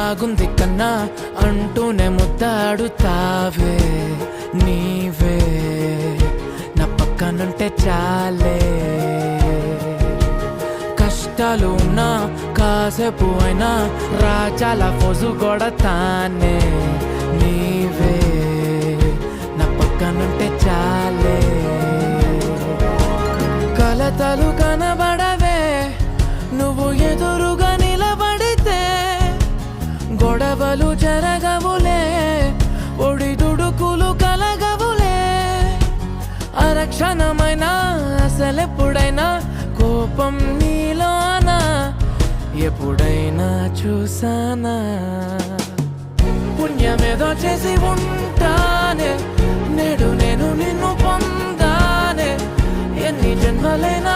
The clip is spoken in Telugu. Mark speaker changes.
Speaker 1: బాగుంది కన్నా అంటూనే ముద్దాడుతావే నీవే నా పక్కనుంటే చాలే కష్టాలు ఉన్నా కాసేపు అయినా రాజాల ఫోజు కొడతానే నీవే నా పక్కనుంటే చాలే కలతలు కనబడవే నువ్వు ఎదురుగా నిలబడితే గొడవలు జరగవులే ఒడిదుడుకులు కలగవులే అరక్షణమైనా అసలెప్పుడైనా కోపం నీలోనా ఎప్పుడైనా చూసానా పుణ్యమేదో చేసి ఉంటానే నేడు నేను నిన్ను పొందానే ఎన్ని జన్మలైనా